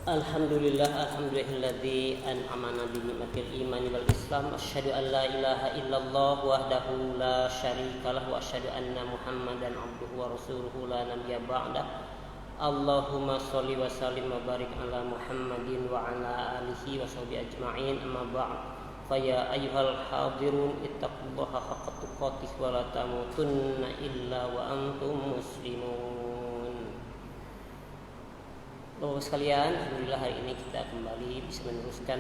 Alhamdulillahilladzi an'amana bi ni'matil imani wal islam. Asyhadu an la ilaha illallah wahdahu la syarikalah wa asyhadu anna Muhammadan abduhu wa rasuluhu la nabiyya ba'dah. Allahumma sholli wa sallim wa barik ala Muhammadin wa ala alihi wa sahbihi ajma'in. Amma ba'd. Fa ya ayyuhal hadirun ittaqullaha haqqa tuqatih wa la tamutunna illa wa antum muslimun. Bapak sekalian, alhamdulillah hari ini kita kembali bisa meneruskan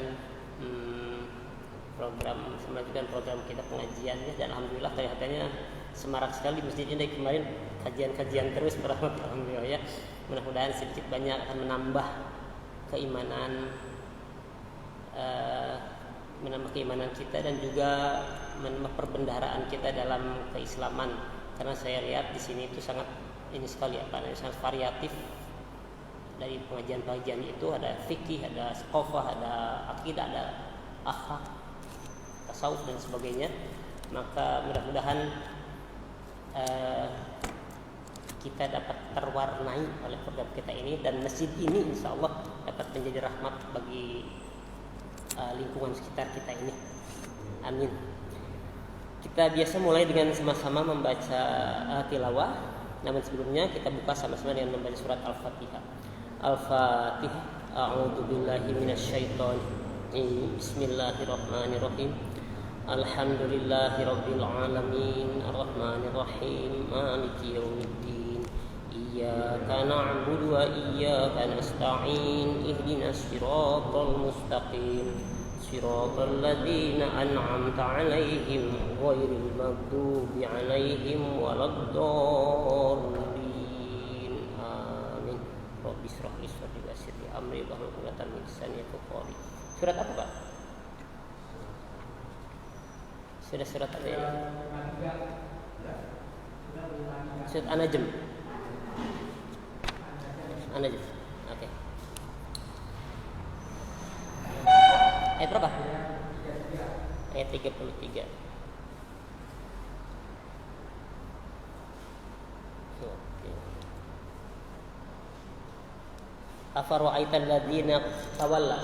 melanjutkan program kita pengajiannya, dan alhamdulillah kelihatannya semarak sekali masjidnya dari kemarin, kajian terus alhamdulillah ya. Mudah-mudahan sedikit banyak akan menambah keimanan kita dan juga menambah perbendaharaan kita dalam keislaman, karena saya lihat di sini itu sangat sangat variatif. Dari pengajian-pengajian itu ada fikih, ada saqafah, ada akidah, ada akhlak, tasawuf dan sebagainya. Maka mudah-mudahan kita dapat terwarnai oleh program kita ini, dan masjid ini insya Allah dapat menjadi rahmat bagi lingkungan sekitar kita ini. Amin. Kita biasa mulai dengan sama-sama membaca tilawah. Namun sebelumnya kita buka sama-sama dengan membaca surat Al-Fatihah. Al-Fatihah. A'udzu billahi minasyaitonir rajim. Bismillahirrahmanirrahim. Alhamdulillahirabbil alamin, arrahmanir rahim, maliki yaumiddin. Iyyaka na'budu wa iyyaka nasta'in. Ihdinas siratal mustaqim. Siratal ladzina an'amta 'alaihim ghairil maghdubi 'alaihim waladdallin. Rabbi shrah li sadri wa yassir li amri wahlul 'uqdatam min lisani yafqahu qawli. Surat apa, Pak? Surat apa ya? Surat An-Najm. Oke. Ayat berapa? Ayat 33. Afara'aital ladzina tawalla.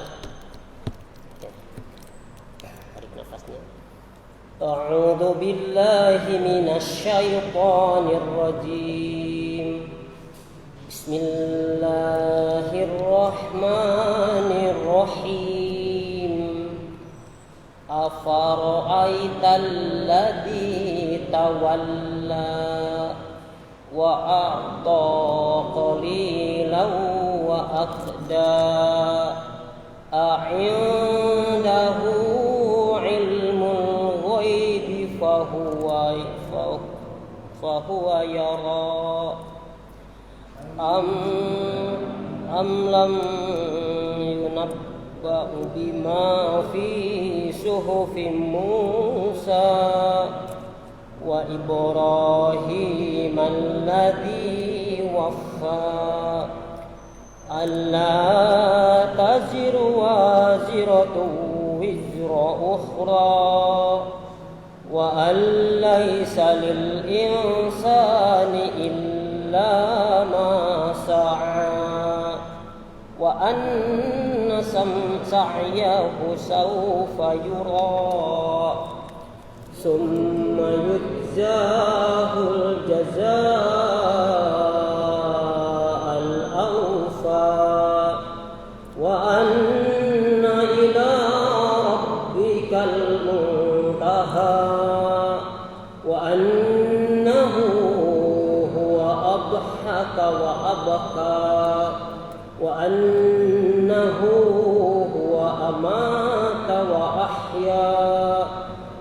Tarik nafasnya. A'udzu billahi minasy syaithanir rajim. Bismillahirrahmanirrahim. Afara'aital ladzi tawalla wa a'ta qalilan wa aqda a'indahu ilmul ghaibi fahuwa yara am lam yunabba'u bima fi suhufi Musa wa Ibrahim alladhi waffa alla taziru waziratun wizra ukhra wa an laysa lil insani illa ma sa'a wa anna sa'yahu sawfa yura summa yujzahul jazaa'al awfa wa anna ila rabbikal muntaha wa annahu huwa adhaka wa abka wa annahu huwa amata wa ahya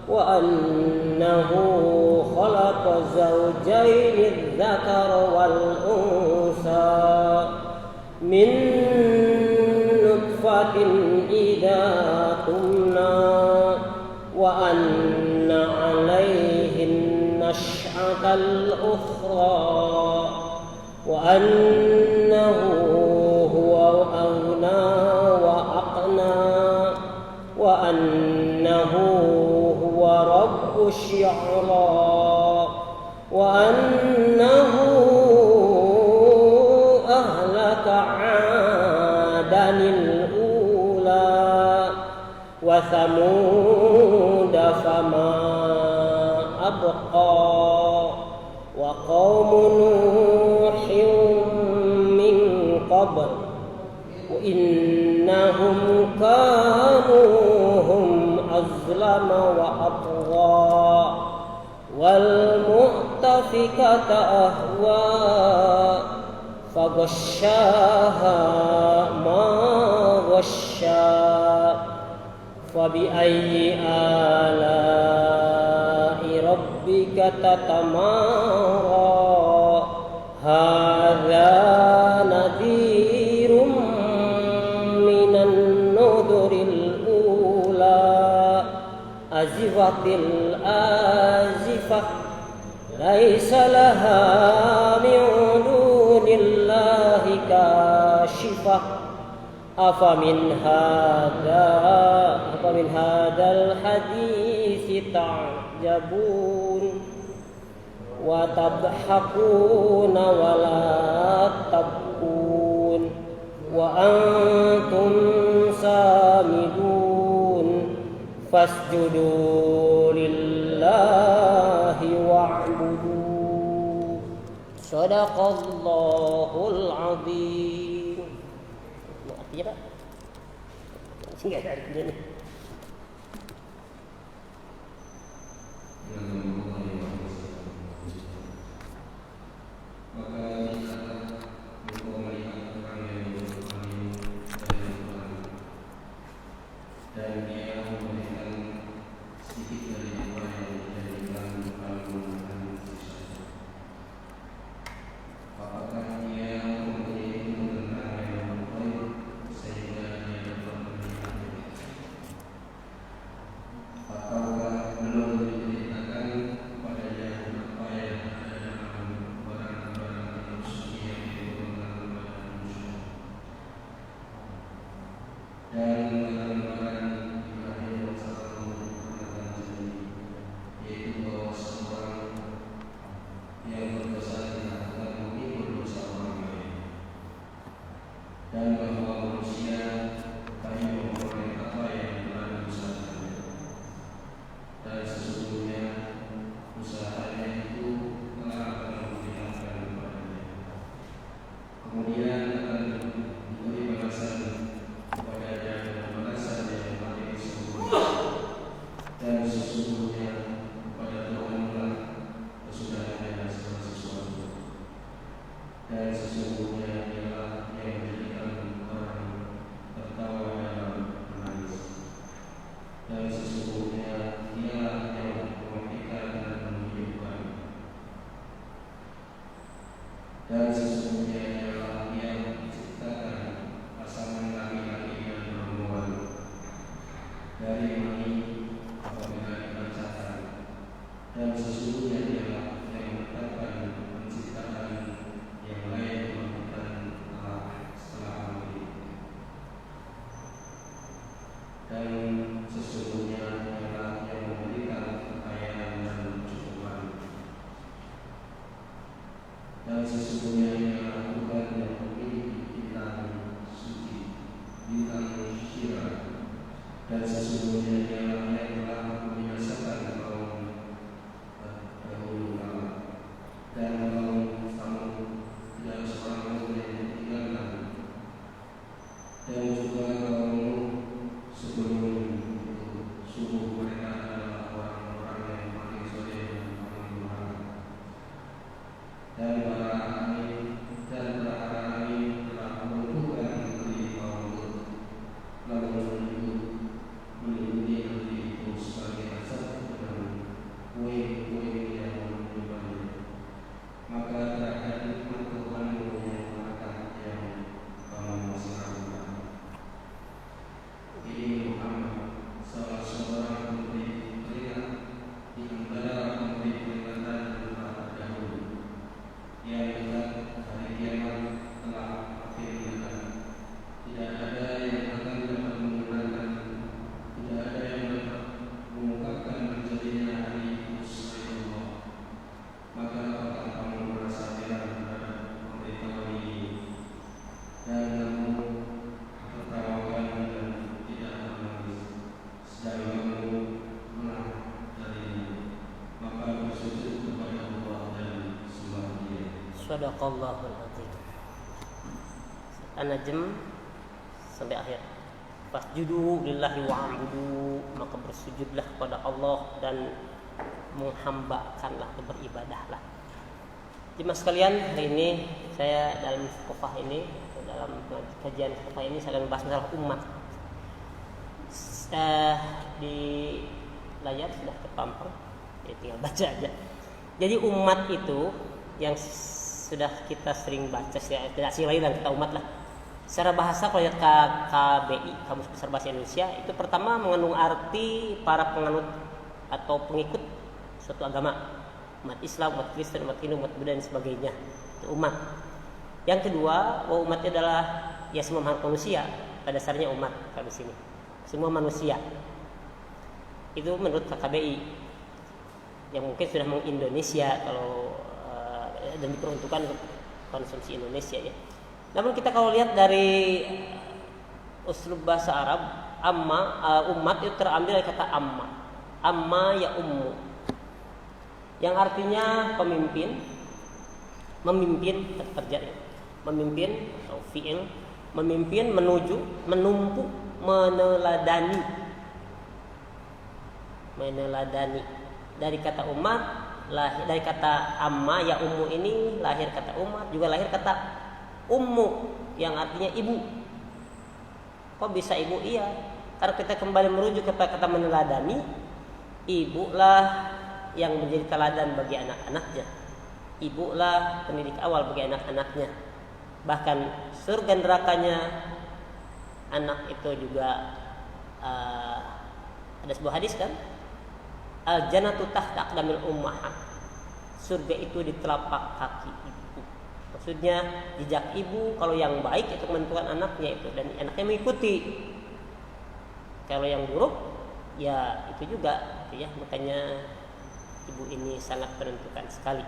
wa annahu khalaqa zawjayni adh-dhakara wal unsa min nutfatin idha tumna wa anna 'alayhi nash'atal ukhra wa annahu huwa aghna wa aqna wa annahu huwa rabbush shi'ra wa annahu ahlaka 'adan وثمود فما أبقى وقوم نوح من قبل وإنهم كانوا هم أظلم وأطغى والمؤتفكة أهوى فغشاها ما غشا فبأي آلاء ربك تتمارى هذا نذير من النذر الأولى أزفت الآزفة ليس لها من دون الله كاشفة أفمن هذا الحديث تعجبون وتضحكون ولا تبكون وأنتم سامدون فاسجدوا لله واعبدوا صدق الله العظيم. Artinya Pak? Sini ada dia nih. Sadaqallahul azim. An-Najm sampai akhir. Fasjudu lillahi wa'budu, maka bersujudlah kepada Allah dan menghambakanlah, beribadahlah. Jemaah sekalian, hari ini saya dalam kajian fikih ini saya akan membahas masalah umat. Di layar sudah terpampang, ya tinggal baca aja. Jadi umat itu yang sudah kita sering baca, tidak asing lagi dan kita umat lah. Secara bahasa kalau lihat KBI, Kamus Besar Bahasa Indonesia, itu pertama mengandung arti para penganut atau pengikut suatu agama, umat Islam, umat Kristen, umat Hindu, umat Buddha dan sebagainya. Itu umat. Yang kedua, bahwa umat adalah ya semua makhluk manusia. Pada dasarnya umat kalau di sini. Semua manusia. Itu menurut KBI. Yang mungkin sudah mengindonesia kalau dan diperuntukkan untuk konsumsi Indonesia ya. Namun kita kalau lihat dari uslub bahasa Arab, umat itu terambil dari kata amma ya ummu, yang artinya pemimpin, memimpin terjadi, memimpin atau fi'il, memimpin, menuju, menumpuk, meneladani. Dari kata umat, dari kata amma ya ummu ini lahir kata umat, juga lahir kata ummu yang artinya ibu. Kok bisa ibu? Iya, karena kita kembali merujuk kepada kata meneladani, ibulah yang menjadi teladan bagi anak-anaknya. Ibulah pendidik awal bagi anak-anaknya. Bahkan surga nerakanya anak itu juga ada sebuah hadis kan, al-jannatu tahta aqdamil ummahat. Surga itu di telapak kaki ibu. Maksudnya jejak ibu kalau yang baik itu menentukan anaknya itu, dan anaknya mengikuti. Kalau yang buruk ya itu juga gitu ya. Makanya ibu ini sangat menentukan sekali.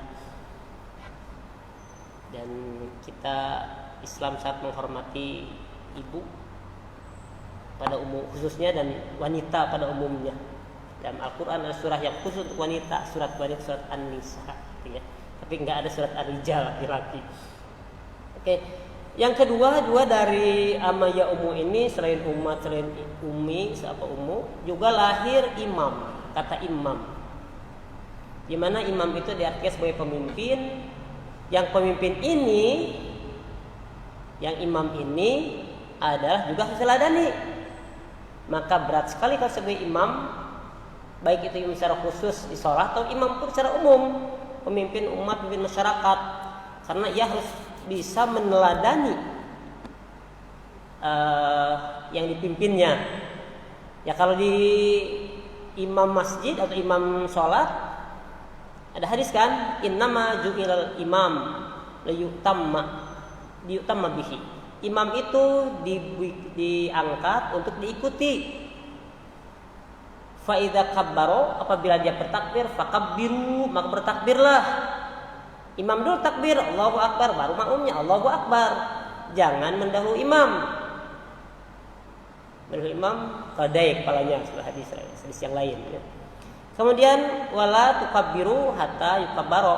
Dan kita Islam sangat menghormati ibu pada umum khususnya dan wanita pada umumnya. Dalam Al-Quran ada surah yang khusus untuk wanita, surat wanita, surat An-Nisa gitu ya. Tapi enggak ada surat Ar-Rijal laki-laki. Oke. Yang kedua, dua dari amaya ummu ini selain umat, selain umi, siapa ummu, juga lahir imam. Kata imam. Di mana imam itu diartikan sebagai pemimpin. Yang pemimpin ini, yang imam ini adalah juga harus teladani. Maka berat sekali kalau sebagai imam, baik itu imam secara khusus di sholat atau imam pun secara umum, pemimpin umat, pemimpin masyarakat, karena ia harus bisa meneladani yang dipimpinnya. Ya kalau di imam masjid atau imam sholat ada hadis kan, innama ju'ilal imam liyutamma bihi. Imam itu diangkat untuk diikuti. Fa idza kabbaro, apabila dia bertakbir, fakabbiru, maka bertakbirlah. Imam dulu takbir, Allahu Akbar, baru makmumnya Allahu Akbar. Jangan mendahului imam. Mendahului imam kadai kepalanya, setelah hadis yang lain ya. Kemudian wala tukabbiru hatta yukabbaro.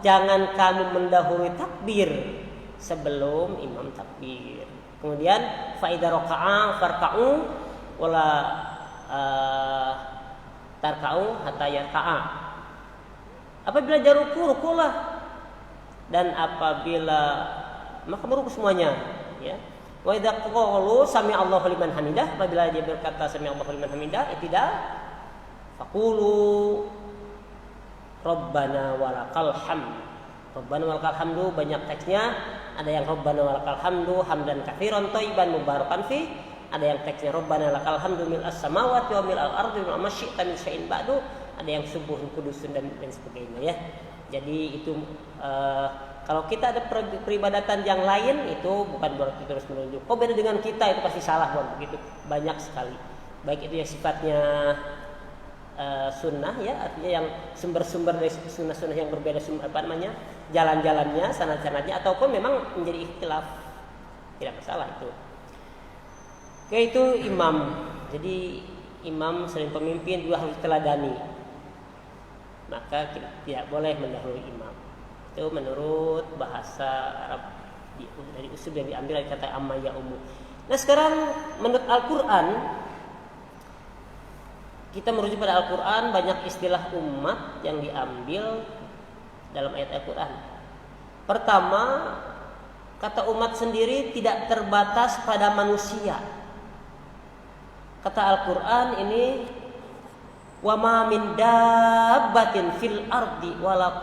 Jangan kamu mendahului takbir sebelum imam takbir. Kemudian fa idza raka'a farka'u wala tarka'u hatta yarka'a. Apabila dia rukulah, dan apabila maka meruku semuanya ya. Wa idza qalu sami Allahu liman hamidah, apabila dia berkata sami Allahu liman hamidah, tidak faqulu rabbana walakal hamd. Rabbana walakal hamdu banyak teksnya, ada yang rabbana walakal hamdu hamdan katsiran thayyiban mubarakan fi. Ada yang teksnya Rabbana lakal hamdu mil'as samawati wa mil'al ardi wa ma syi'ta min syai'in ba'du. Ada yang subuhun kudusun dan sebagainya ya. Jadi itu kalau kita ada peribadatan yang lain itu bukan berarti terus menunjuk. Kok beda dengan kita, itu pasti salah Bang. Begitu banyak sekali. Baik itu yang sifatnya sunnah ya, artinya yang sumber-sumber dari sunnah-sunnah yang berbeda, jalan-jalannya, sanad-sanadnya, ataupun memang menjadi ikhtilaf. Tidak masalah itu. Yaitu imam. Jadi imam selain pemimpin juga harus teladani. Maka tidak boleh mendahului imam. Itu menurut bahasa Arab dari usul yang diambil dari kata amma ya ummu. Nah sekarang menurut Al-Quran, kita merujuk pada Al-Quran, banyak istilah umat yang diambil dalam ayat Al-Quran. Pertama, kata umat sendiri tidak terbatas pada manusia. Kata Al-Quran ini, wa ma min dabbatin fil ardi wala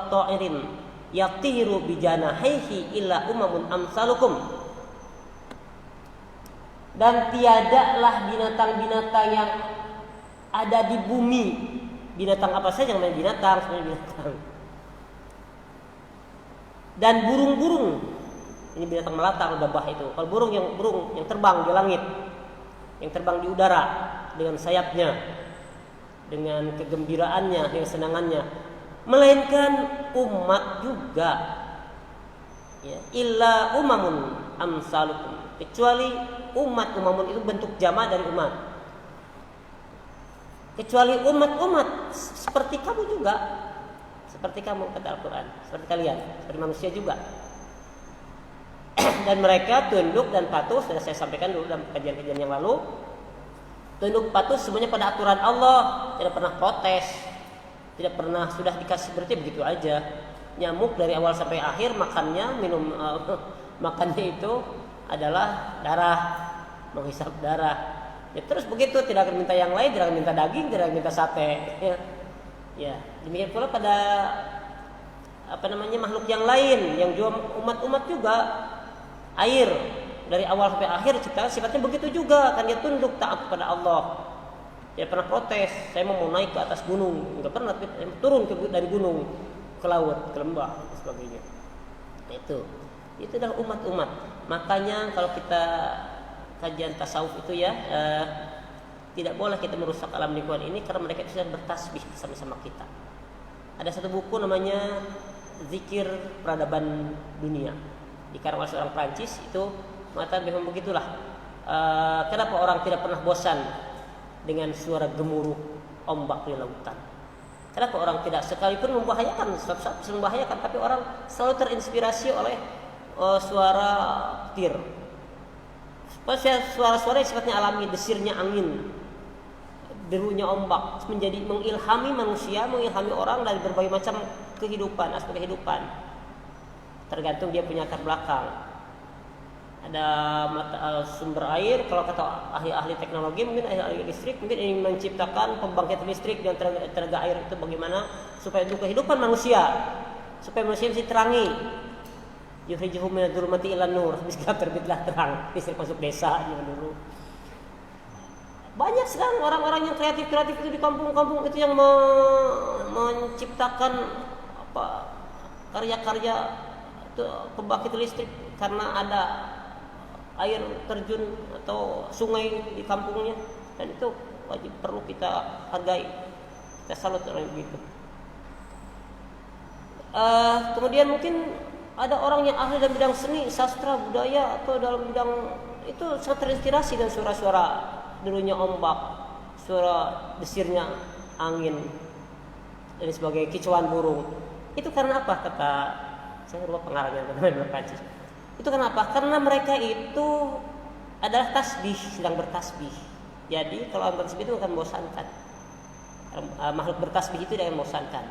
ta'irin yatiru bijanahihi illa umamun amsalukum. Dan tiadalah binatang-binatang yang ada di bumi. Binatang apa saja namanya binatang, sebenarnya binatang. Dan burung-burung, ini binatang melata atau dabah itu. Kalau burung yang terbang di langit, yang terbang di udara dengan sayapnya, dengan kegembiraannya, dengan kesenangannya, melainkan umat juga. Ya, illa umamun amsalukum, kecuali umat itu bentuk jama' dari umat. Kecuali umat-umat seperti kamu juga, seperti kamu kata Al-Quran, seperti kalian, seperti manusia juga. Dan mereka tunduk dan patuh, sudah saya sampaikan dulu dalam kajian-kajian yang lalu. Tunduk patuh semuanya pada aturan Allah, tidak pernah protes, tidak pernah sudah dikasih berarti begitu aja. Nyamuk dari awal sampai akhir makannya makannya itu adalah darah, menghisap darah. Ya, terus begitu, tidak akan minta yang lain, tidak akan minta daging, tidak akan minta sate. Ya, demikian pula pada makhluk yang lain yang juga umat-umat juga. Air dari awal sampai akhir ciptaan sifatnya begitu juga, kan dia tunduk taat kepada Allah. Dia pernah protes, saya mau naik ke atas gunung, enggak pernah, turun dari gunung ke laut, ke lembah dan sebagainya. Itu adalah umat-umat. Makanya kalau kita kajian tasawuf itu ya, tidak boleh kita merusak alam lingkungan ini karena mereka itu sedang bertasbih sama-sama kita. Ada satu buku namanya Zikir Peradaban Dunia, dikarang oleh seorang Prancis, itu mengatakan memang begitulah. Kenapa orang tidak pernah bosan dengan suara gemuruh ombak di lautan? Kenapa orang tidak, sekalipun membahayakan, suatu saat membahayakan, tapi orang selalu terinspirasi oleh suara petir, suara-suara yang sifatnya alami, desirnya angin, derunya ombak, menjadi mengilhami manusia, mengilhami orang dari berbagai macam kehidupan, aspek kehidupan. Tergantung dia punya latar belakang. Ada sumber air, kalau kata ahli-ahli teknologi, mungkin ahli listrik, mungkin ingin menciptakan pembangkit listrik dengan tenaga air itu bagaimana supaya untuk kehidupan manusia, supaya manusia bisa terangi. Yukhrijuhum minadh-dhulumati ilan nur, bisa terbitlah terang, listrik masuk desa zaman dulu. Banyak sekarang orang-orang yang kreatif itu di kampung-kampung itu yang menciptakan karya-karya pembangkit listrik karena ada air terjun atau sungai di kampungnya, dan itu wajib perlu kita hargai, kita salut orang begitu. Kemudian mungkin ada orang yang ahli dalam bidang seni, sastra, budaya, atau dalam bidang itu sangat terinspirasi dengan suara-suara derunya ombak, suara desirnya angin, dan sebagai kicauan burung. Itu karena apa? Kata saya lupa pengarangnya, teman-teman Prancis. Itu kenapa? Karena mereka itu adalah tasbih, sedang bertasbih. Jadi kalau orang bertasbih itu akan membosankan. Makhluk bertasbih itu tidak akan membosankan.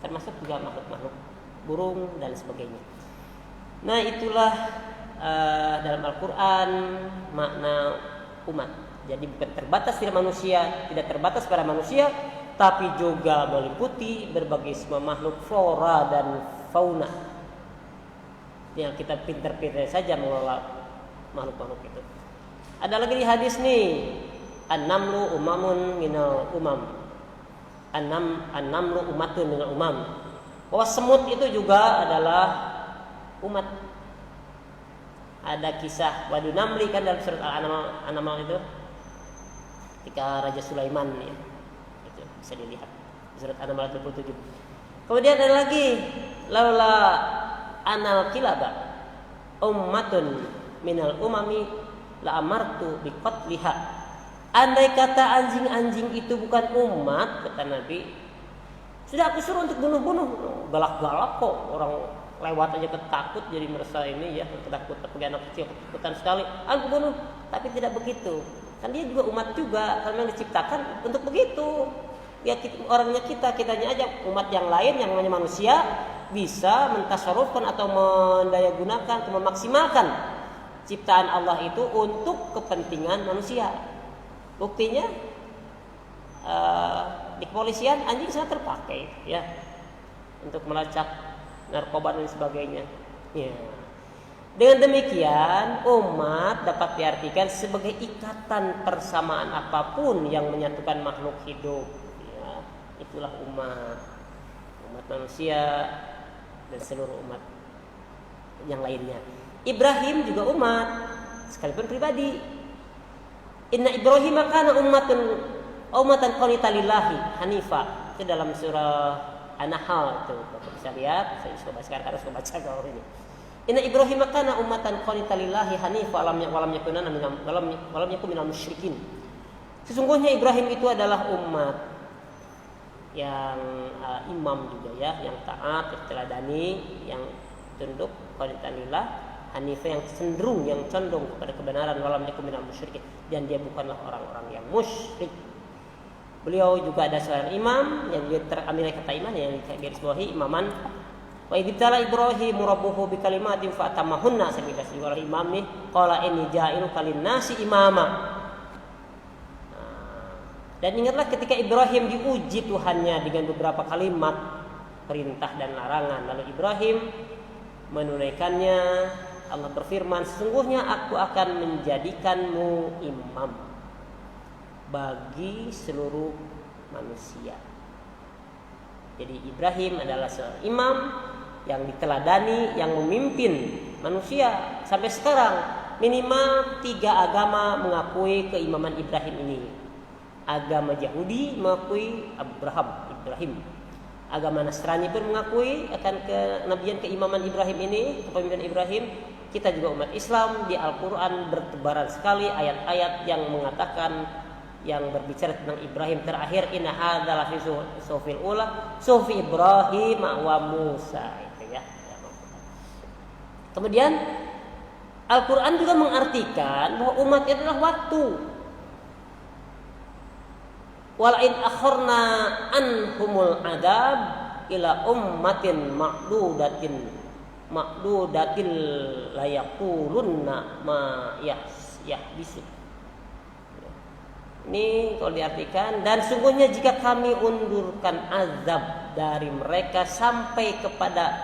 Termasuk juga makhluk-makhluk burung dan sebagainya. Nah itulah dalam Al-Quran makna umat. Jadi bukan terbatas pada manusia, tidak terbatas pada manusia, tapi juga meliputi berbagai semua makhluk flora dan fauna. Yang kita pintar-pintar saja mengelola makhluk-makhluk itu. Ada lagi di hadis nih, an-namlu umamun minal umam. An-namlu umatun minal umam. Bahwa semut itu juga adalah umat. Ada kisah Wadu Namli kan dalam surat Al-An'am itu, ketika Raja Sulaiman ya. Itu bisa dilihat di surat Al-An'am 27. Kemudian ada lagi laula anal kilaba ummatun minal umami la amartu biqatliha. Andai kata anjing-anjing itu bukan umat, kata Nabi, Sudah aku suruh untuk bunuh-bunuh, galak-galak kok, orang lewat aja ketakut jadi merasa ini ya, ketakut, tapi anak kecil ketakutan sekali, aku bunuh. Tapi tidak begitu, kan dia juga umat juga, karena diciptakan untuk begitu. Ya orangnya kitanya aja, umat yang lain yang namanya manusia bisa mentasarufkan atau mendayagunakan atau memaksimalkan ciptaan Allah itu untuk kepentingan manusia. Buktinya di kepolisian anjing sangat terpakai ya untuk melacak narkoba dan sebagainya. Ya. Dengan demikian umat dapat diartikan sebagai ikatan persamaan apapun yang menyatukan makhluk hidup. Ya, itulah umat manusia dan seluruh umat yang lainnya. Ibrahim juga umat, sekalipun pribadi. Inna Ibrahim kana ummatan qanitan lillahi hanifa. Itu dalam surah An-Nahl itu. Bapak bisa lihat, saya coba sekarang harus membaca kalau ini. Inna Ibrahim kana ummatan qanitan lillahi hanifa walam yakun minal musyrikin. Sesungguhnya Ibrahim itu adalah umat yang imam juga ya, yang taat, terteladani, yang tunduk qanitan lillah, hanifah yang cenderung, yang condong kepada kebenaran, walam yakun minal musyrikin, dan dia bukanlah orang-orang yang musyrik. Beliau juga ada seorang imam yang juga terambil kata iman yang garis bawahi imaman. Wa ibtala Ibrahim rabbuhu bi kalimatin fa atammahunna, sabila seorang imam nih qala inni ja'iluka lin-nasi imama. Dan ingatlah ketika Ibrahim diuji Tuhannya dengan beberapa kalimat perintah dan larangan, lalu Ibrahim menunaikannya. Allah berfirman, sesungguhnya aku akan menjadikanmu imam bagi seluruh manusia. Jadi Ibrahim adalah seorang imam yang diteladani, yang memimpin manusia. Sampai sekarang minimal 3 agama mengakui keimaman Ibrahim ini. Agama Yahudi mengakui Ibrahim. Agama Nasrani pun mengakui akan kenabian keimaman Ibrahim ini, kepemimpinan Ibrahim. Kita juga umat Islam, di Al-Quran bertebaran sekali ayat-ayat yang mengatakan, yang berbicara tentang Ibrahim. Terakhir, inna hadza lafi suhufil ula suhufi Ibrahim wa Musa, itu ya. Kemudian Al-Quran juga mengartikan bahwa umat itu adalah waktu. Walain akhorna anhumul adab ila ummatin ma'dudatin layaqulunna ma yahbisu. Ini kalau diartikan, dan sungguhnya jika kami undurkan azab dari mereka sampai kepada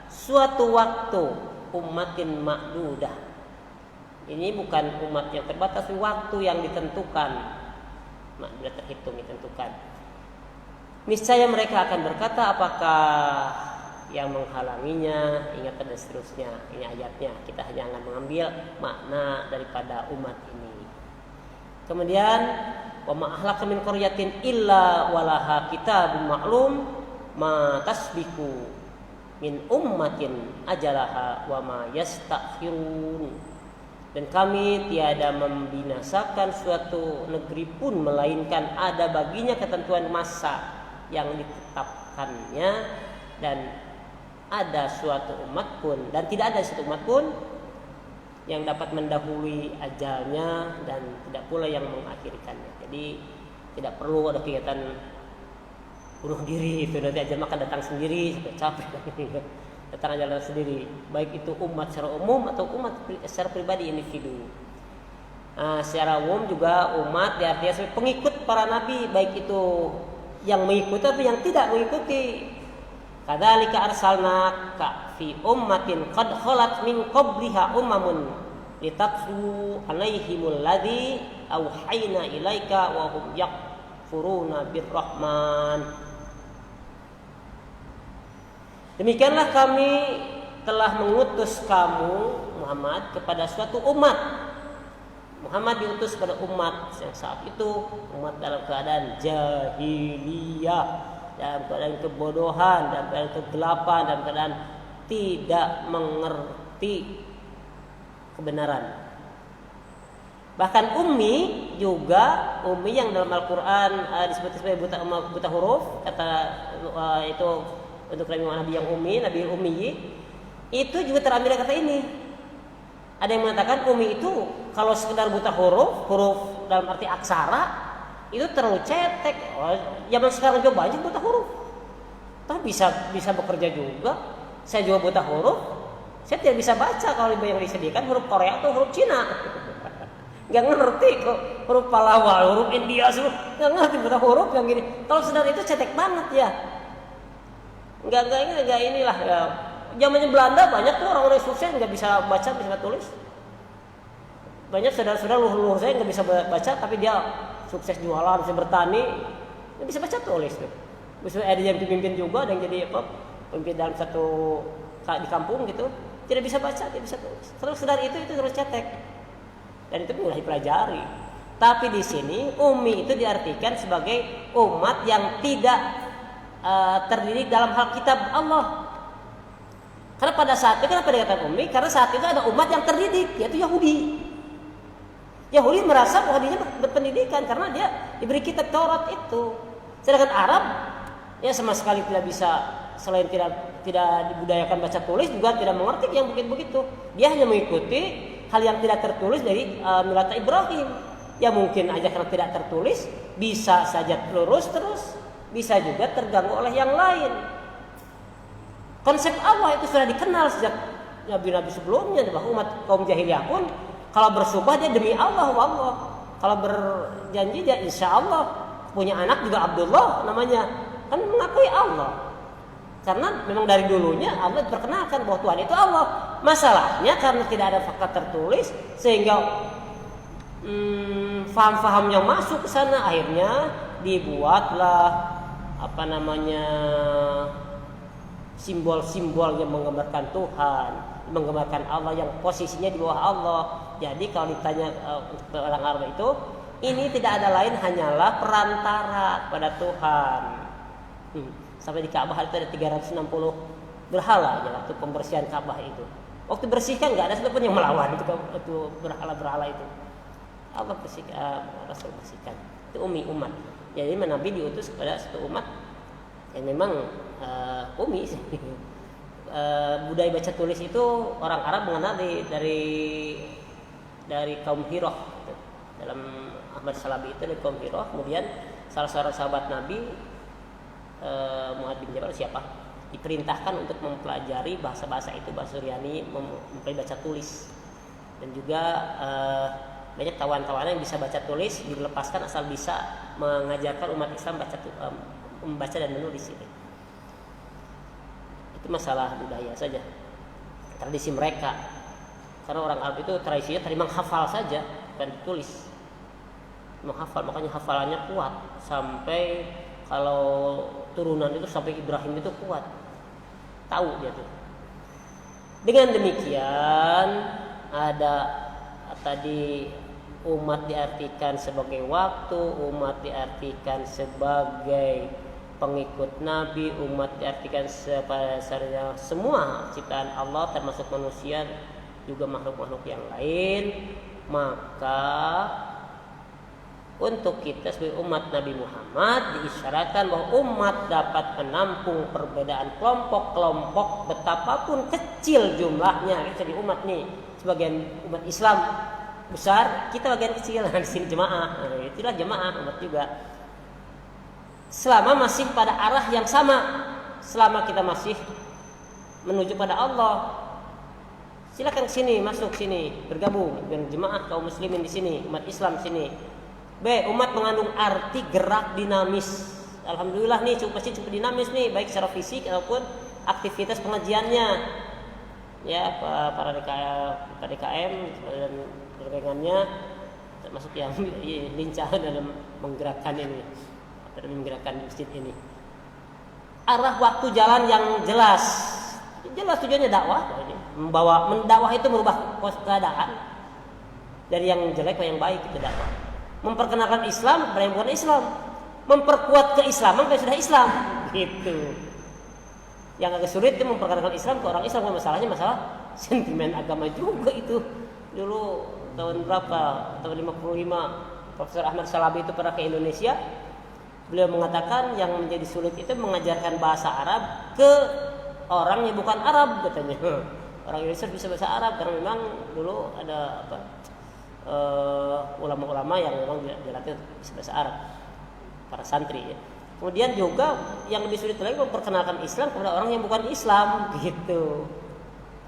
suatu waktu, ummatin ma'dudah. Ini bukan umat yang terbatas, waktu yang ditentukan. Sudah terhitung, ditentukan. Niscaya mereka akan berkata, apakah yang menghalanginya, ingat dan seterusnya. Ini ayatnya, kita hanya akan mengambil makna daripada umat ini. Kemudian, wa ma ahlaka min qaryatin illa walaha kitabun ma'lum ma tasbiku min ummatin ajalaha wa ma yastakhirun. Dan kami tiada membinasakan suatu negeri pun, melainkan ada baginya ketentuan masa yang ditetapkannya, dan ada suatu umat pun, dan tidak ada suatu umat pun yang dapat mendahului ajalnya, dan tidak pula yang mengakhirikannya. Jadi tidak perlu ada kegiatan bunuh diri, itu nanti ajal akan datang sendiri, sampai capek datang aja sendiri, baik itu umat secara umum atau umat secara pribadi individu. Secara umum juga umat diartikan sebagai pengikut para nabi, baik itu yang mengikuti atau yang tidak mengikuti. Kadzalika arsalnaka fi ummatin qad khalat min qabliha umamun litatlu alaihimul ladzi auhayna ilaika wa hum yakfuruna birrahman. Demikianlah kami telah mengutus kamu Muhammad kepada suatu umat. Muhammad diutus kepada umat yang saat itu umat dalam keadaan jahiliyah, dalam keadaan kebodohan, dalam keadaan kegelapan, dalam keadaan tidak mengerti kebenaran. Bahkan ummi juga, ummi yang dalam Al-Quran disebut sebagai buta huruf, kata itu untuk nabi yang ummi, nabi ummi, itu juga terambil kata ini. Ada yang mengatakan ummi itu kalau sekedar buta huruf dalam arti aksara itu terlalu cetek. Zaman sekarang juga banyak buta huruf, tapi bisa bekerja juga. Saya juga buta huruf, saya tidak bisa baca kalau yang disediakan huruf Korea atau huruf Cina. Gak ngerti kok huruf Palawa, huruf India, gak ngerti buta huruf yang gini. Kalau sedar itu cetek banget ya. Gak inilah ya. Zamannya Belanda banyak tuh orang-orang sukses nggak bisa baca, bisa tulis. Banyak saudara-saudara luhur saya nggak bisa baca, tapi dia sukses jualan, bisa bertani, nggak bisa baca tulis tuh. Bisa ada yang pemimpin juga, ada yang jadi pemimpin dalam satu di kampung gitu, tidak bisa baca, tidak bisa tulis. Terus saudara itu terus cetek. Dan itu mulai dipelajari. Tapi di sini ummi itu diartikan sebagai umat yang tidak terdidik dalam hal kitab Allah. Karena pada saat itu kenapa dikatakan ummi? Karena saat itu ada umat yang terdidik, yaitu Yahudi. Yahudi merasa bahwa dia berpendidikan karena dia diberi kitab Taurat itu. Sedangkan Arab ya sama sekali tidak bisa, selain tidak dibudayakan baca tulis juga tidak mengerti yang begitu. Dia hanya mengikuti hal yang tidak tertulis dari milat Ibrahim. Ya mungkin aja karena tidak tertulis bisa saja lurus terus, bisa juga terganggu oleh yang lain. Konsep Allah itu sudah dikenal sejak nabi-nabi sebelumnya, bahwa umat kaum jahiliyah pun kalau bersumpah dia demi Allah, wallah. Kalau berjanji dia insya Allah. Punya anak juga Abdullah namanya, kan mengakui Allah. Karena memang dari dulunya Allah diperkenalkan bahwa Tuhan itu Allah. Masalahnya karena tidak ada fakta tertulis sehingga faham-faham yang masuk ke sana, akhirnya dibuatlah simbol-simbol yang menggambarkan Tuhan, menggambarkan Allah yang posisinya di bawah Allah. Jadi kalau ditanya orang Arab itu, ini tidak ada lain hanyalah perantara pada Tuhan. Sampai di Ka'bah itu ada 360 berhala ya, waktu pembersihan Ka'bah itu. Waktu bersihkan nggak ada satupun yang melawan itu berhala-berhala itu. Allah bersihkan, Rasul bersihkan. Itu ummi, umat. Jadi Nabi diutus kepada satu umat yang memang ummi. Budaya baca tulis itu orang Arab mengenal dari kaum Hirah. Dalam Ahmad Salabi itu dari kaum Hirah. Kemudian salah seorang sahabat Nabi, Mu'ad bin Jabal diperintahkan untuk mempelajari bahasa-bahasa itu, bahasa Suryani, mempelajari baca tulis. Dan juga banyak kawan-kawan yang bisa baca tulis dilepaskan asal bisa mengajarkan umat Islam membaca dan menulis itu. Itu masalah budaya saja, tradisi mereka. Karena orang Arab itu tradisinya tadi menghafal saja, bukan tulis. Menghafal, makanya hafalannya kuat sampai kalau turunan itu sampai Ibrahim itu kuat, tahu dia tuh. Dengan demikian ada tadi umat diartikan sebagai waktu, umat diartikan sebagai pengikut Nabi, umat diartikan sebagai semua ciptaan Allah termasuk manusia juga makhluk-makhluk yang lain. Maka untuk kita sebagai umat Nabi Muhammad diisyaratkan bahwa umat dapat menampung perbedaan kelompok-kelompok betapapun kecil jumlahnya. Jadi umat nih, sebagian umat Islam besar, kita bagian kecil di sini jemaah. Itulah jemaah umat juga. Selama masih pada arah yang sama, selama kita masih menuju pada Allah, silakan ke sini, masuk sini, bergabung dengan jemaah kaum muslimin di sini, umat Islam sini. B. Umat mengandung arti gerak dinamis. Alhamdulillah nih cukup dinamis nih, baik secara fisik ataupun aktivitas pengajiannya. Ya, para DKM dan rekannya termasuk yang lincah dalam menggerakkan ini, dalam menggerakkan masjid ini. Arah waktu jalan yang jelas tujuannya dakwah. Mendakwah itu merubah keadaan dari yang jelek ke yang baik, itu dakwah. Memperkenalkan Islam kepada yang bukan Islam, memperkuat keislaman kepada sudah Islam, gitu. Yang agak sulit itu memperkenalkan Islam ke orang Islam, masalahnya masalah sentimen agama juga itu. Dulu tahun berapa? Tahun 55 Profesor Ahmad Salabi itu pernah ke Indonesia. Beliau mengatakan yang menjadi sulit itu mengajarkan bahasa Arab ke orang yang bukan Arab katanya. Orang Indonesia bisa bahasa Arab karena memang dulu ada ulama-ulama yang memang dilatih bisa bahasa Arab, para santri ya. Kemudian juga yang lebih sulit lagi memperkenalkan Islam kepada orang yang bukan Islam gitu.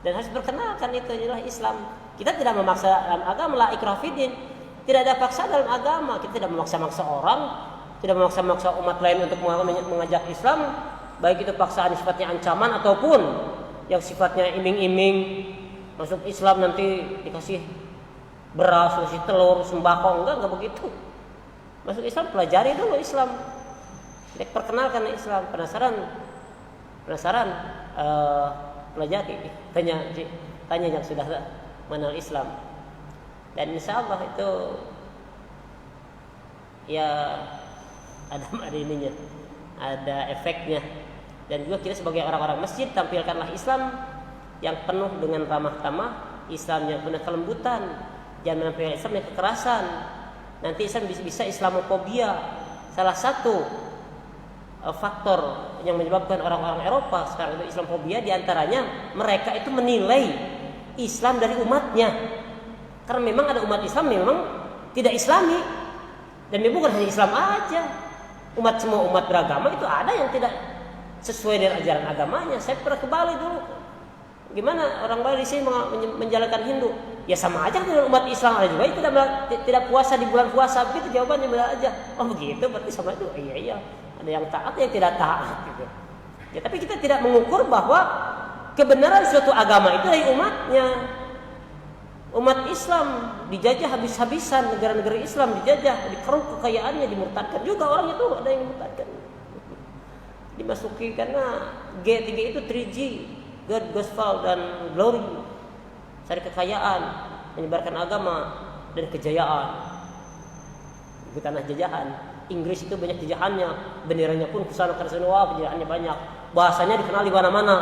Dan harus perkenalkan itu adalah Islam. Kita tidak memaksa dalam agama, la ikraha fiddin. Tidak ada paksa dalam agama. Kita tidak memaksa-maksa orang, tidak memaksa-maksa umat lain untuk mengajak Islam, baik itu paksaan sifatnya ancaman ataupun yang sifatnya iming-iming. Masuk Islam nanti dikasih beras, dikasih telur, sembako, enggak begitu. Masuk Islam pelajari dulu Islam. Perkenalkan Islam, penasaran pelajari, tanya yang sudah mengenal Islam. Dan insya Allah itu ya ada ininya, ada efeknya. Dan juga kita sebagai orang-orang masjid tampilkanlah Islam yang penuh dengan ramah tamah, Islam yang penuh kelembutan, jangan menampilkan Islam yang kekerasan. Nanti Islam bisa Islamofobia. Salah satu faktor yang menyebabkan orang-orang Eropa sekarang itu Islamofobia diantaranya mereka itu menilai Islam dari umatnya. Karena memang ada umat Islam memang tidak Islami, dan memang bukan hanya Islam aja. Semua umat beragama itu ada yang tidak sesuai dengan ajaran agamanya. Saya pernah ke Bali dulu. Gimana orang Bali di sini menjalankan Hindu? Ya sama aja dengan umat Islam, ada juga yang tidak puasa di bulan puasa. Begitu jawabannya benar aja. Oh begitu, berarti sama itu. Iya. Ada yang taat, ada yang tidak taat gitu. Ya tapi kita tidak mengukur bahwa kebenaran suatu agama itu dari umatnya. Umat Islam dijajah habis-habisan, negara-negara Islam dijajah, dikeruk kekayaannya, dimurtadkan juga orang itu, ada yang dimurtadkan. Dimasuki karena G3 itu 3G, God, Gospel dan Glory. Cari kekayaan, menyebarkan agama dan kejayaan. Itu tanah jajahan. Inggris itu banyak jajahannya, benderanya pun kesana kesana, wah jajahannya banyak. Bahasanya dikenal di mana-mana.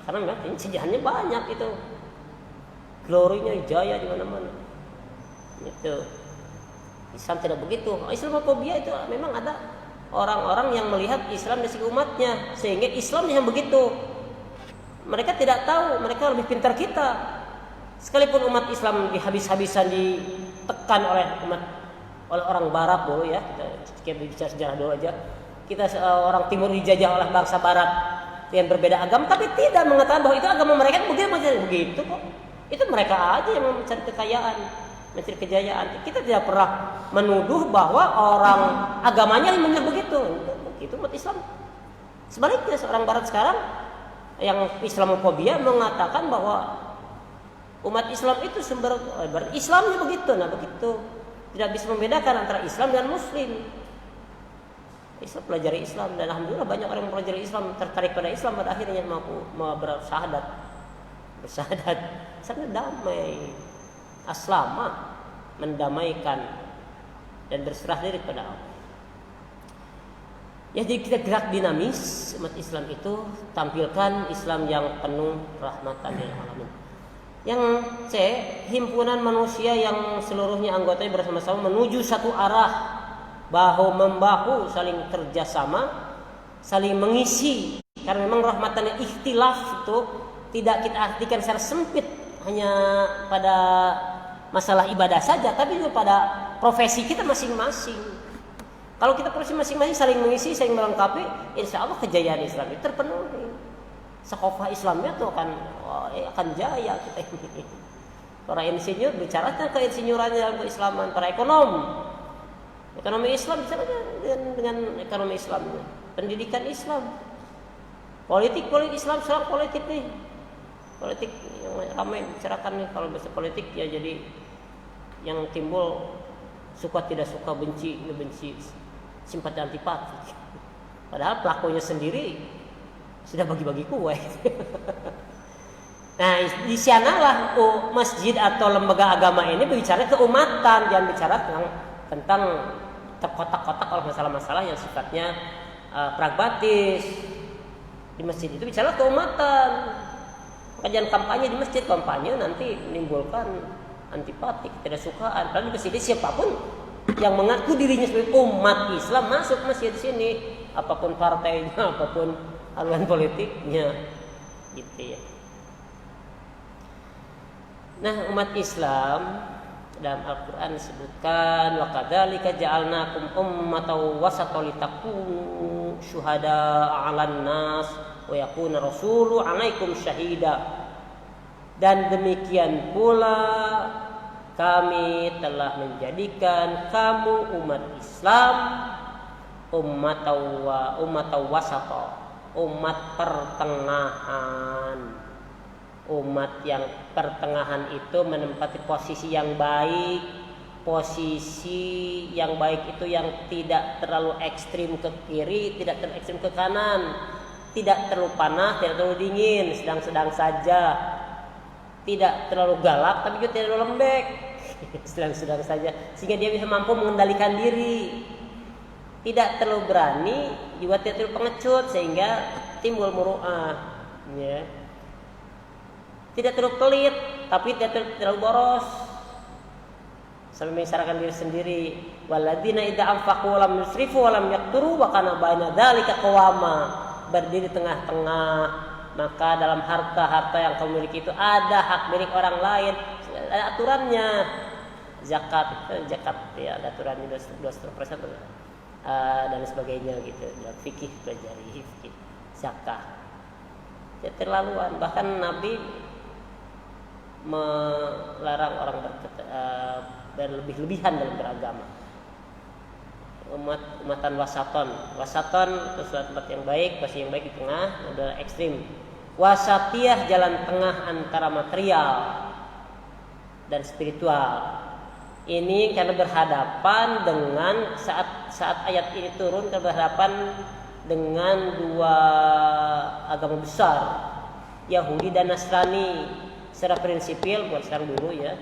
Karena memang jajahannya banyak itu. Glorinya jaya di mana-mana. Itu. Islam tidak begitu. Islamofobia itu memang ada orang-orang yang melihat Islam dari segi umatnya, sehingga Islam yang begitu. Mereka tidak tahu, mereka lebih pintar kita. Sekalipun umat Islam habis-habisan ditekan oleh orang Barat dulu ya, kita bicara sejarah dulu aja. Kita orang Timur dijajah oleh bangsa Barat yang berbeda agama, tapi tidak mengatakan bahwa itu agama mereka begitu kok. Itu mereka aja yang mencari kekayaan, mencari kejayaan. Kita tidak pernah menuduh bahwa orang agamanya yang begitu. Begitu umat Islam. Sebaliknya seorang Barat sekarang yang Islamofobia mengatakan bahwa umat Islam itu sumber Islamnya begitu. Nah begitu tidak bisa membedakan antara Islam dan Muslim. Islam pelajari Islam, dan alhamdulillah banyak orang yang mempelajari Islam, tertarik pada Islam, pada akhirnya mau bersyahadat sangat damai. Aslama, mendamaikan dan berserah diri kepada Allah. Ya, jadi kita gerak dinamis. Umat Islam itu tampilkan Islam yang penuh rahmatan lil alamin. Yang C, himpunan manusia yang seluruhnya anggotanya bersama-sama menuju satu arah, bahu membahu, saling kerjasama, saling mengisi. Karena memang rahmatan yang ikhtilaf itu tidak kita artikan secara sempit hanya pada masalah ibadah saja, tapi juga pada profesi kita masing-masing. Kalau kita profesi masing-masing saling mengisi, saling melengkapi, insya Allah kejayaan Islam itu terpenuhi. Sakofah Islamnya tuh akan jaya kita ini. Para insinyur bicara tentang keinsinyurannya dalam keislaman, para ekonomi Islam bicara dengan ekonomi Islamnya, pendidikan Islam, politik Islam, sekarang politik nih. Politik yang ramai bicarakan nih, kalau bahasa politik ya jadi yang timbul suka tidak suka, benci simpati antipati. Padahal pelakunya sendiri sudah bagi-bagi kue. Nah, di sanalah masjid atau lembaga agama ini berbicara keumatan, jangan bicara tentang terkotak-kotak oleh masalah-masalah yang sifatnya pragmatis. Di masjid itu bicara keumatan. Kajian kampanye di masjid, kampanye nanti menimbulkan antipatik, ketidaksukaan. Lalu di sini siapapun yang mengaku dirinya sebagai umat Islam masuk masih di sini, apapun partainya, apapun haluan politiknya, gitu ya. Nah, umat Islam dalam Al-Quran disebutkan wa kadzalika ja'alnakum ummatan wasatan litakunu syuhada'a 'alan nas wa yakuna rasulu 'alaikum syahida. Dan demikian pula kami telah menjadikan kamu umat Islam ummatan wasata, umat pertengahan. Umat yang pertengahan itu menempati posisi yang baik. Posisi yang baik itu yang tidak terlalu ekstrim ke kiri, tidak terlalu ekstrim ke kanan, tidak terlalu panas, tidak terlalu dingin, sedang-sedang saja. Tidak terlalu galak tapi juga tidak terlalu lembek, sedang-sedang saja, sehingga dia bisa mampu mengendalikan diri. Tidak terlalu berani juga tidak terlalu pengecut sehingga timbul muru'ah, ya. Tidak terlalu pelit tapi tidak terlalu boros sampai mengisyaratkan diri sendiri. Walladzina idza anfaqu lam yusrifu wa lam yaqturu wa kana baina dzalika qawama, berdiri tengah-tengah. Maka dalam harta-harta yang kamu miliki itu ada hak milik orang lain, ada aturannya. Zakat ya, ada aturannya 2% dan sebagainya gitu. Dalam fikih pelajari fikih zakat. Keterlaluan, bahkan Nabi melarang orang berlebih-lebihan dalam beragama. Umatan wasaton itu suatu tempat yang baik, posisi yang baik di tengah, adalah ekstrim. Wasatiyah, jalan tengah antara material dan spiritual. Ini karena berhadapan dengan saat ayat ini turun, berhadapan dengan dua agama besar, Yahudi dan Nasrani. Secara prinsipil buat sekarang dulu ya.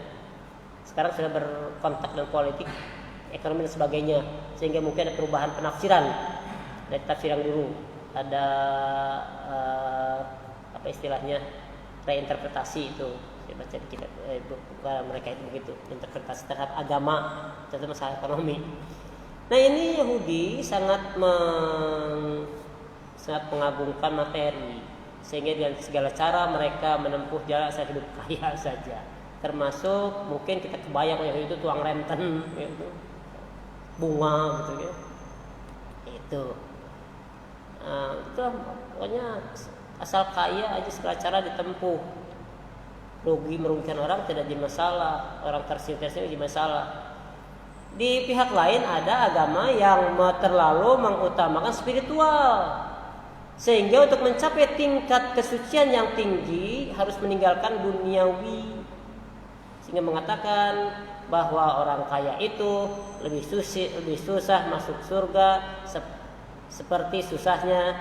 Sekarang sudah berkontak dengan politik, ekonomi dan sebagainya, sehingga mungkin ada perubahan penafsiran dari tafsir yang dulu. Ada apa istilahnya, reinterpretasi itu. Saya baca di kitab mereka itu begitu, interpretasi terhadap agama, terhadap masalah ekonomi. Nah, ini Yahudi sangat mengagungkan materi, sehingga dengan segala cara mereka menempuh jalan hidup kaya saja. Termasuk mungkin kita kebayang yang itu tuang renten, gitu, bunga gitu ya. Itu pokoknya asal kaya aja segala cara ditempuh. Merugikan orang tidak jadi masalah, orang tersinggung jadi masalah. Di pihak lain ada agama yang terlalu mengutamakan spiritual, sehingga untuk mencapai tingkat kesucian yang tinggi harus meninggalkan duniawi, sehingga mengatakan bahwa orang kaya itu lebih susah masuk surga seperti susahnya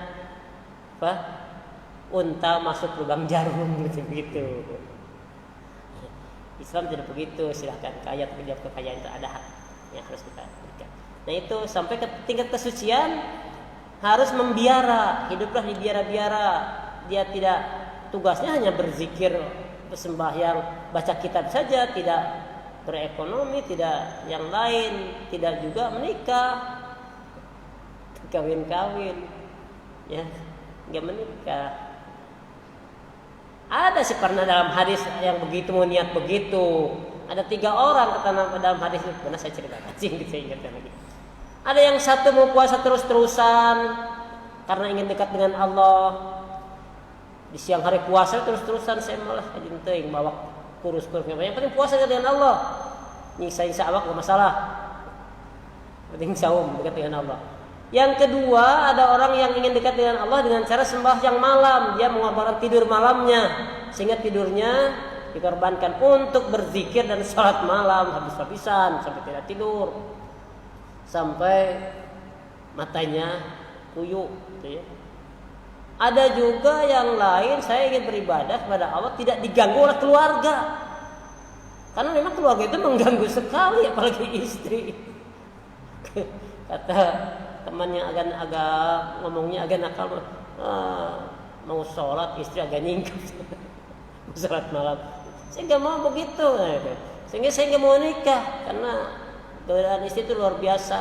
unta masuk lubang jarum gitu. Islam tidak begitu, silahkan kaya tapi dalam kekayaan itu ada hak yang harus kita berikan. Nah, itu sampai ke tingkat kesucian harus membiara, hiduplah di biara-biara. Dia tidak, tugasnya hanya berzikir, bersembahyang, baca kitab saja, tidak berekonomi, tidak yang lain, tidak juga menikah, kawin-kawin, ya, nggak menikah. Ada sih pernah dalam hadis yang begitu, mau niat begitu. Ada 3 orang kata dalam hadis itu, pernah saya ceritakan, saya ingatkan lagi. Ada yang satu mau puasa terus-terusan karena ingin dekat dengan Allah. Di siang hari puasa terus-terusan, saya malah ajin teuing bawa kurus-kurusnya. Yang penting puasa dengan Allah. Nyiksa awak enggak masalah. Penting saum dekat dengan Allah. Yang kedua, ada orang yang ingin dekat dengan Allah dengan cara sembahyang malam. Dia mengorbankan tidur malamnya, sehingga tidurnya dikorbankan untuk berzikir dan salat malam habis-habisan sampai tidak tidur, sampai matanya kuyuk gitu ya. Ada juga yang lain, saya ingin beribadah kepada Allah tidak diganggu oleh keluarga, karena memang keluarga itu mengganggu sekali, apalagi istri. Kata teman yang agak ngomongnya agak nakal, mau sholat istri agak nyingkap. Sholat malam, saya nggak mau begitu. Sehingga saya nggak mau nikah karena godaan istri itu luar biasa,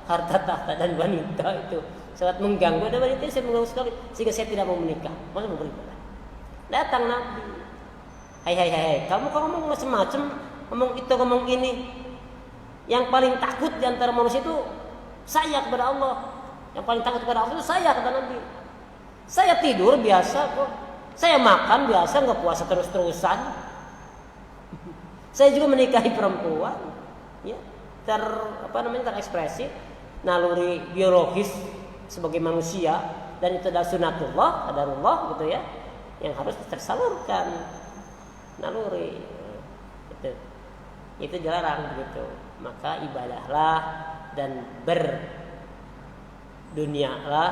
harta tahta dan wanita itu sangat mengganggu. Ada wanita yang saya mengganggu sekali sehingga saya tidak mau menikah. Masa mau beribadah? Datang Nabi, hai, kamu ngomong macam-macam, ngomong itu ngomong ini. Yang paling takut di antara manusia itu saya kepada Allah. Yang paling takut kepada Allah itu saya, kata Nabi. Saya tidur biasa kok, saya makan biasa, nggak puasa terus-terusan. Saya juga menikahi perempuan, ya, terekspresi naluri biologis sebagai manusia, dan itu adalah sunatullah, qadarullah gitu ya, yang harus tersalurkan naluri itu dilarang begitu. Maka ibadahlah dan berdunialah,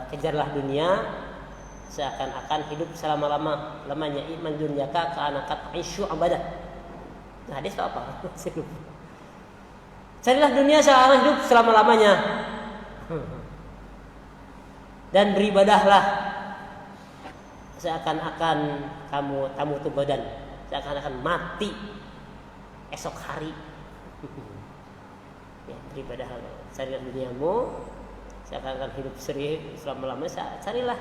kejarlah dunia seakan-akan hidup selama-lamanya. Iman dunyaka ka'anakat aisyu abadah. Nah, hadis itu apa? Carilah dunia seakan hidup selama-lamanya. Dan beribadahlah seakan-akan kamu tamutu badan, seakan-akan mati esok hari. Ya, beribadahlah. Carilah duniamu seakan-akan hidup selama-lamanya. Carilah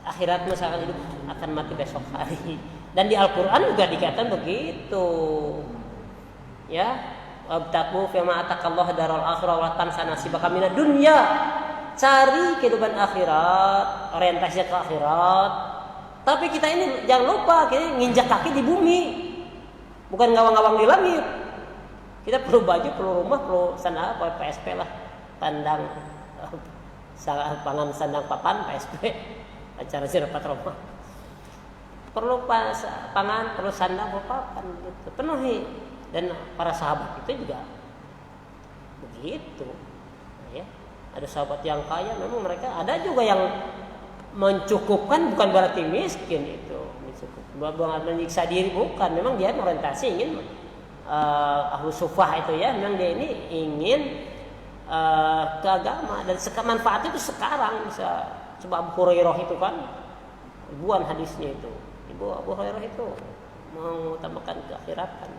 akhiratmu seakan hidup akan mati besok hari. Dan di Al-Quran juga dikatakan begitu, ya, wabtaqu fima ataqallahu daral akhirah wa tansa nasibaka minad dunya. Cari kehidupan akhirat, orientasinya ke akhirat. Tapi kita ini jangan lupa, kita nginjak kaki di bumi, bukan ngawang-ngawang di langit. Kita perlu baju, perlu rumah, perlu sandang, PSP lah, pandang pangan sandang papan PSP, acara sirapat Roma. Perlu pangan, perlu sandang, perlu papan gitu. Penuhi. Dan para sahabat itu juga begitu. Nah, ya. Ada sahabat yang kaya, memang mereka ada juga yang mencukupkan, bukan berarti miskin itu. Bukan menyiksa diri, bukan. Memang dia orientasi ingin ahlu sufah itu ya, memang dia ini ingin ke agama, dan manfaatnya itu sekarang. Bisa coba Abu Hurairah itu kan ribuan hadisnya itu. Ibu Abu Hurairah itu mengutamakan keakhiratan.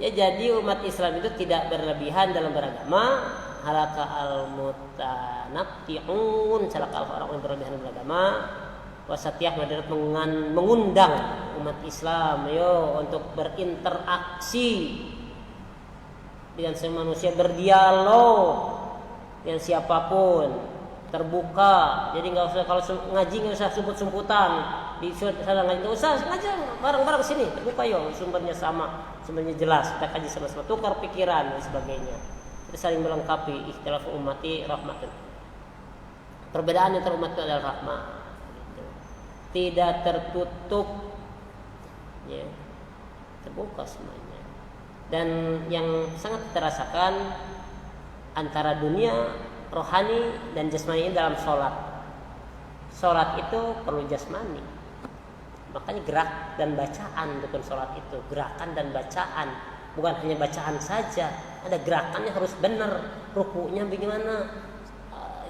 Ya, jadi umat Islam itu tidak berlebihan dalam beragama. Halaka al-mutanatti'un, celaka orang yang berlebihan dalam beragama. Wasatiyah mengundang umat Islam untuk berinteraksi dengan semua manusia, berdialog dengan siapapun, terbuka. Jadi nggak usah, kalau ngaji nggak usah sumput-sumputan. Di sana ngaji nggak usah, ngaji bareng-bareng sini, terbuka sumbernya sama, sumbernya jelas, kita kaji sama-sama, tukar pikiran dan sebagainya. Kita saling melengkapi. Ikhtilaf ummati rahmatun. Perbedaan antara umat itu adalah rahmah. Gitu. Tidak tertutup, ya, terbuka semuanya. Dan yang sangat terasakan antara dunia rohani dan jasmani dalam sholat. Sholat itu perlu jasmani, makanya gerak dan bacaan bukan sholat itu, gerakan dan bacaan, bukan hanya bacaan saja, ada gerakannya harus benar, rukunya bagaimana,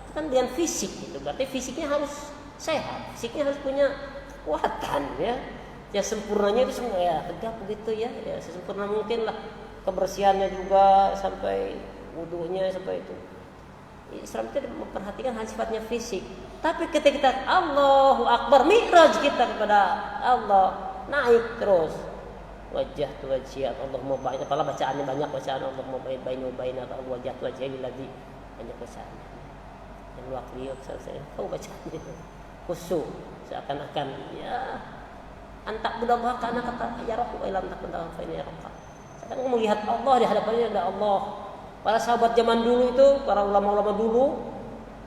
itu kan dengan fisik itu, berarti fisiknya harus sehat, fisiknya harus punya kekuatan ya. Ya sempurnanya itu semua ya tegap begitu ya sesempurna mungkin lah, kebersihannya juga sampai wudunya sampai itu. Islam itu memperhatikan hal sifatnya fisik. Tapi ketika kita Allahu Akbar, mi'raj kita kepada Allah, naik terus. Wajah tu wajhiat Allahumma ba'id, apalah bacaannya banyak, bacaan Allahumma ba'id baini wa baina wajah tu wajhi alladhi, banyak bacaannya. Yang wakli saya tahu bacaannya. Khusyuk seakan-akan ya antak budallah kana kata ya rabbu ilam takun fa inna rabbuka. Seakan melihat Allah, di hadapannya ada Allah. Para sahabat zaman dulu itu, para ulama-ulama dulu,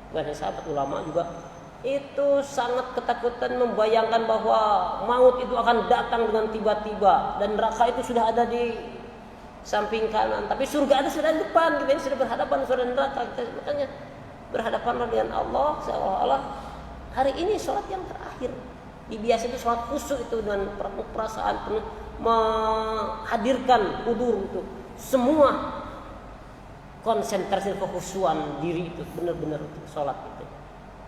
bukan hanya sahabat, ulama juga, itu sangat ketakutan membayangkan bahwa maut itu akan datang dengan tiba-tiba, dan neraka itu sudah ada di samping kanan, tapi surga ada sudah di depan. Kita ini sudah berhadapan sudah neraka, kita makanya berhadapanlah dengan Allah seolah-olah hari ini sholat yang terakhir. Di biasa itu sholat khusyuk itu dengan penuh perasaan, penuh menghadirkan hudur itu semua. Konsentrasi kekhusyuan diri itu benar-benar sholat itu.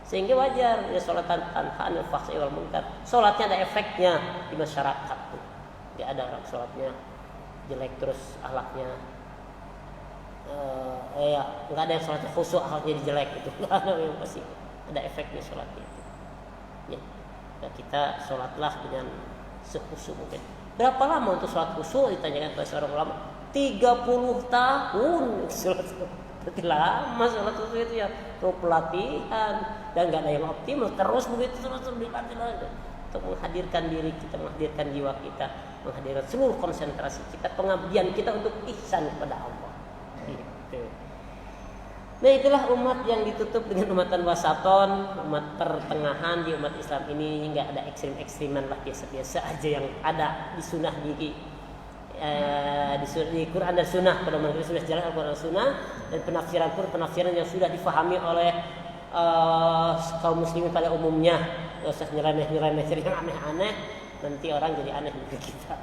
Sehingga wajar ya sholat tanpa anil fahsya'i wal munkar. Sholatnya ada efeknya di masyarakat tuh. Tidak ada orang sholatnya jelek terus akhlaknya nggak ada yang sholatnya khusyuk akhlaknya jelek itu. Nggak ada yang pasti ada efeknya sholatnya itu. Ya, nah kita sholatlah dengan sekhusyuk mungkin. Berapa lama untuk sholat khusyuk ditanyakan oleh seorang ulama? 30 tahun sholat. Berarti lama sholat khusyuk itu ya. Perlu pelatihan dan nggak ada yang optimal terus begitu terus dilatih lagi untuk menghadirkan diri kita, menghadirkan jiwa kita, menghadirkan seluruh konsentrasi kita, pengabdian kita untuk ihsan kepada Allah. Gitu. Nah itulah umat yang ditutup dengan umatan wasaton, umat pertengahan. Di umat Islam ini nggak ada ekstrim-ekstriman lah, biasa-biasa aja yang ada di sunnah di Quran dan sunnah. Pada manusia sudah jelas Al-Quran dan sunnah, dan penafsiran pun penafsiran yang sudah difahami oleh kaum muslimin pada umumnya. Gak usah nyeleneh-nyeleneh yang aneh-aneh, nanti orang jadi aneh juga kita.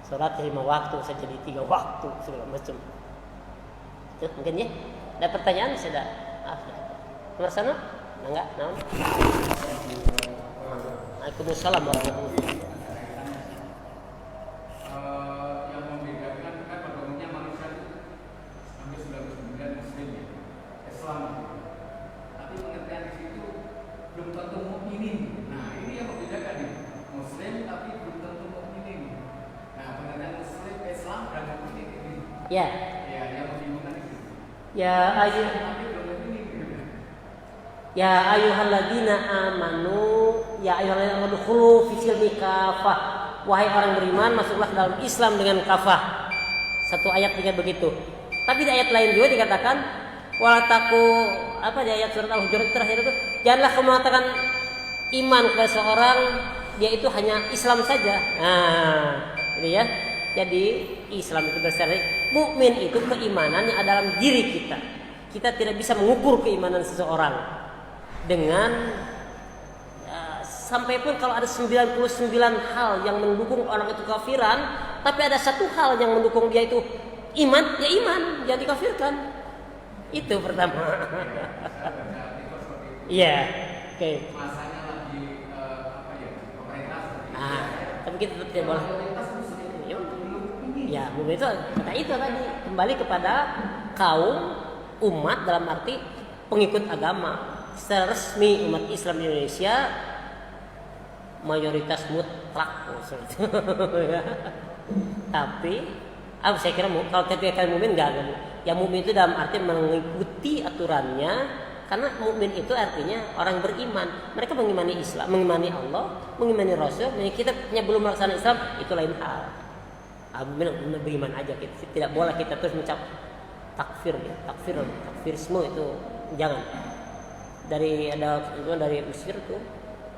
Sholat 5 waktu, saya jadi 3 waktu segala macam. Itu mungkin ya. Ada pertanyaan sudah? Nomor sana? Enggak, naon? Waalaikumsalam warahmatullahi wabarakatuh. Yang membedakan kan pada umumnya manusia itu hampir 99 muslim ya, Islam. Tapi pengertian di situ belum tentu mukminin. Nah, ini yang membedakan nih. Muslim tapi belum tentu mukminin. Nah, pengertian muslim Islam dan mukminin ini. Ya. Ya, yang membingungkan itu. Ya ayyuhalladzina amanu ya ayyuhalladzina udkhulu fi silmi kafah. Wahai orang beriman, masuklah dalam Islam dengan kafah. Satu ayat dengan begitu. Tapi di ayat lain juga dikatakan wala taku apa di ayat surat Al-Hujurat terakhir itu, janganlah kamu mengatakan iman kepada seorang dia itu hanya Islam saja. Nah, ini ya. Jadi Islam itu berarti mukmin itu keimanan yang ada dalam diri kita. Kita tidak bisa mengukur keimanan seseorang dengan sampai pun kalau ada 99 hal yang mendukung orang itu kafiran, tapi ada satu hal yang mendukung dia itu iman, ya iman, jangan dikafirkan. Itu pertama. Iya, oke. Masanya lagi pemerintah. Tapi kita tetap tidak boleh. Ya, mungkin itu kata itu tadi kembali kepada kaum umat dalam arti pengikut agama. Secara resmi umat Islam di Indonesia mayoritas mutlak ya. Tapi saya kira kalau kata mukmin enggak. Yang mukmin itu dalam arti mengikuti aturannya, karena mukmin itu artinya orang beriman. Mereka mengimani Islam, mengimani Allah, mengimani Rasul. Kita belum melaksanakan Islam, itu lain hal. Benar beriman aja, kita tidak boleh kita terus mencap takfir ya, takfirisme itu jangan. Dari Mesir tuh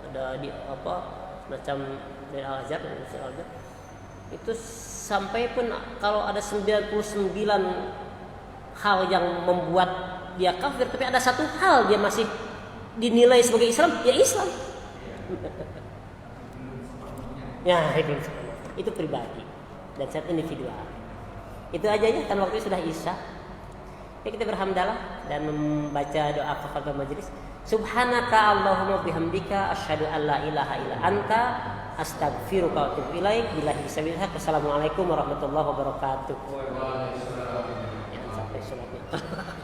ada di macam dari Al-Azhar itu sampai pun kalau ada 99 hal yang membuat dia kafir, tapi ada satu hal dia masih dinilai sebagai Islam, ya Islam. Ya itu pribadi dan secara individual. Itu aja ya, kan waktu sudah isya. Ya kita berhamdalah dan membaca doa kafaratul majelis. Subhanaka Allahumma bihamdika asyhadu an la ilaha illa anta astaghfiruka wa atubu ilaik. Billahi sabilillah. Wassalamualaikum warahmatullahi wabarakatuh. Waalaikumsalam. Ya, sampai sholat.